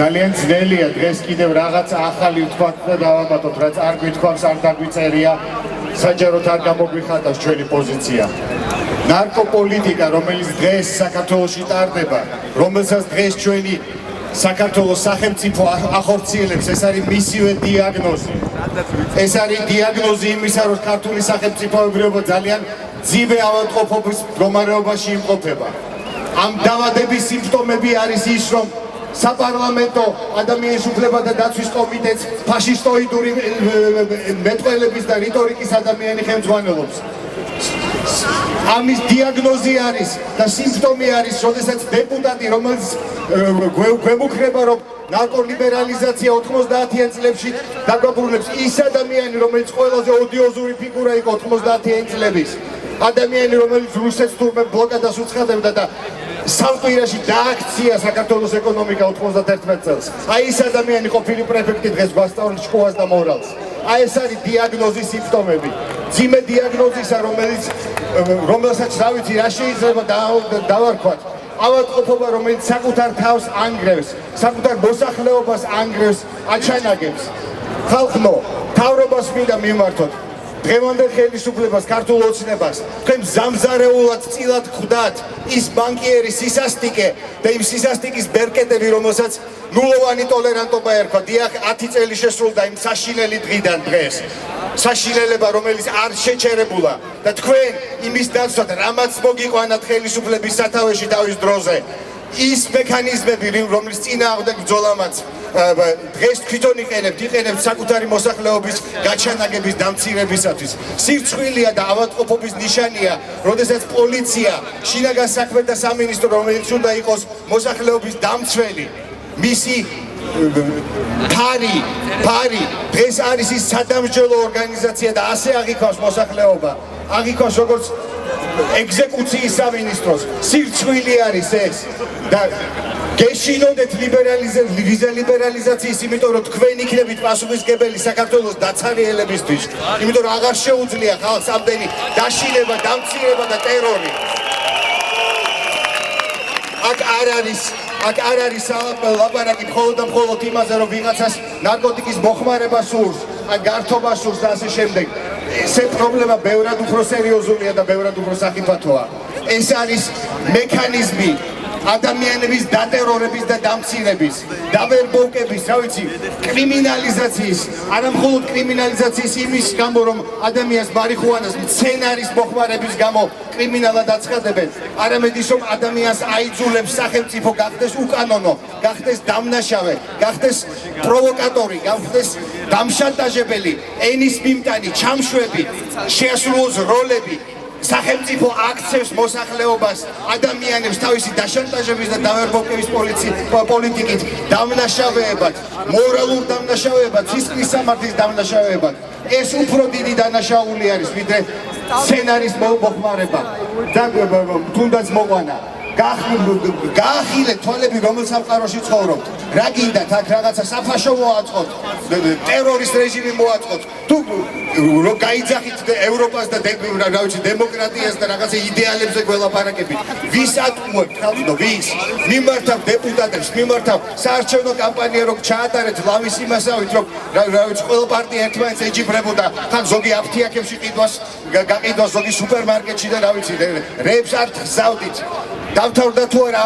ძალიან ძნელია დღეს კიდევ რაღაც ახალი ვთქვათ და დავამატოთ, რაც არ გვითქვამს, არ დაგვიწერია, საჯაროდ არ გამოგვიხატავს ჩვენი პოზიცია. ნარკოპოლიტიკა, რომელიც დღეს საქართველოში ტარდება, რომელსაც დღეს ჩვენი საქართველოს სახელმწიფო ახორციელებს, ეს არის მისივე დიაგნოზი. ეს არის დიაგნოზი იმისა, რომ ქართული სახელმწიფოებრიობა ძალიან ძიმე ავადმყოფობის მდგომარეობაში იმყოფება. ამ დაავადების სიმპტომები არის ის, რომ საპარლამენტო ადამიანის უფლებათა დაცვის კომიტეტს ფაშისტოიდური მეტყველების და რიტორიკის ადამიანი ხელმძღვანელობს. ამის დიაგნოზი არის და სიმპტომი არის, როდესაც დეპუტატი, რომელიც გვემუქრება, რომ ნარკოლიბერალიზაცია 90-იან წლებში დაგვაბრუნებს, ის ადამიანი, რომელიც ყველაზე ოდიოზური ფიგურა იყო 90-იანი წლების, ადამიანი, რომელიც რუსეთს თურმე ბლოკადას უცხადებდა და სამკვირაში დააქცია საქართველოს ეკონომიკა 91 წელს. აი ეს ადამიანი ყოფილი პრეფექტი დღეს გვასწავლებს შკოას და მორალს. აი ეს არის დიაგნოზის სიმპტომები. ძიმე დიაგნოზისა, რომელსაც რა ვიცი, რა შეიძლება დავარქვათ. ავადმყოფობა, რომელიც საკუთარ თავს ანგრევს, საკუთარ მოსახლეობას ანგრევს, აჩანაგებს. ხალხო, მთავრობას მინდა მიმართოთ. დღევანდელ ხელისუფლებას, ქართულ ოცნებას, თქვენ მზამზარეულად წილად ხვდათ ის ბანკიერი სისასტიკე და იმ სისასტიკის ბერკეტები, რომელსაც ნულოვანი ტოლერანტობა ერქვა. დიახ, 10 წელი შესრულდა იმ საშინელი დღიდან დღეს. საშინელება, რომელიც არ შეჩერებულა და თქვენ იმის დაცვად, რამაც მოგიყვანათ ხელისუფლების სათავეში თავის დროზე, ის მექანიზმები, რომლის წინააღმდეგ ბრძოლამაც დღეს თვითონ იყენებთ საკუთარი მოსახლეობის გაჩანაგების დამცირებისათვის. სირცხვილია და ავადმყოფობის ნიშანია, როდესაც პოლიცია, შინაგან საქმეთა სამინისტრო, რომელიც უნდა იყოს მოსახლეობის დამცველი, მისი ფარი დღეს არის ის სადამსჯელო ორგანიზაცია და ასე აღიქვავს მოსახლეობა, აღიქვავს როგორც ეგზეკუციის სამინისტროს. სირცხვილი არის ეს და გეშინოდეთ ვიზა ლიბერალიზაციის, იმიტომ რომ თქვენ იქნებით პასუხისმგებელი საქართველოს დაცარიელებისთვის, იმიტომ რომ აღარ შეუძლია ხალხს ამდენი დაშინება, დამცირება და ტერორი. აქ არ არის ლაპარაკი მხოლოდ და მხოლოდ იმაზე, რომ ვიღაცას ნარკოტიკის მოხმარება სურს, ან გართობა სურს და ასე შემდეგ. ეს პრობლემა ბევრად უფრო სერიოზულია და ბევრად უფრო სახიფათოა. ეს არის მექანიზმი ადამიანების დატერორების და დამცირების, დავერბოვკების, რა ვიცი, კრიმინალიზაციის, არა მხოლოდ კრიმინალიზაციის იმის გამო, რომ ადამიანს მარიხუანას მცენარის მოხმარების გამო კრიმინალად აცხადებენ, არამედ ის, რომ ადამიანს აიძულებს სახელმწიფო გახდეს უკანონო, გახდეს დამნაშავე, გახდეს პროვოკატორი, გახდეს დამშანტაჟებელი, ენის მიმტანი, ჩამშვები, შეასრულოს როლები. სახელმწიფო აქცევს მოსახლეობას, ადამიანებს თავისი დაშანტაჟების და დავერბოვკების პოლიტიკით, დამნაშავეებად, მორალურ დამნაშავეებად, სისხლის სამართლის დამნაშავეებად. ეს უფრო დიდი დანაშაული არის, ვიდრე სცენარის მოხმარება და თუნდაც მოყვანა. გაახილეთ თვალები, რომელ სამყაროში ცხოვრობთ. რა გინდათ აქ რაღაცა საფაშო მოაწყოთ, ტერორის რეჟიმი მოაწყოთ, თუ რომ გაიძახით ევროპას და დემოკრატიას და რაღაცა იდეალებზე გველაპარაკებით. ვის ატყუებთ ხალხო, ვის? მიმართავ დეპუტატებს, მიმართავ საარჩევნო კამპანია, რომ ჩაატარეთ ლავის იმასავით, რომ ყველა პარტია ერთმანეთს ეჯიბრებოდა, თან ზოგი აფთიაქებში გაყიდვას, ზოგი სუპერმარკეტში და რა ვიცი, რეებს არ გზავნით. დავთავრდა თუ არა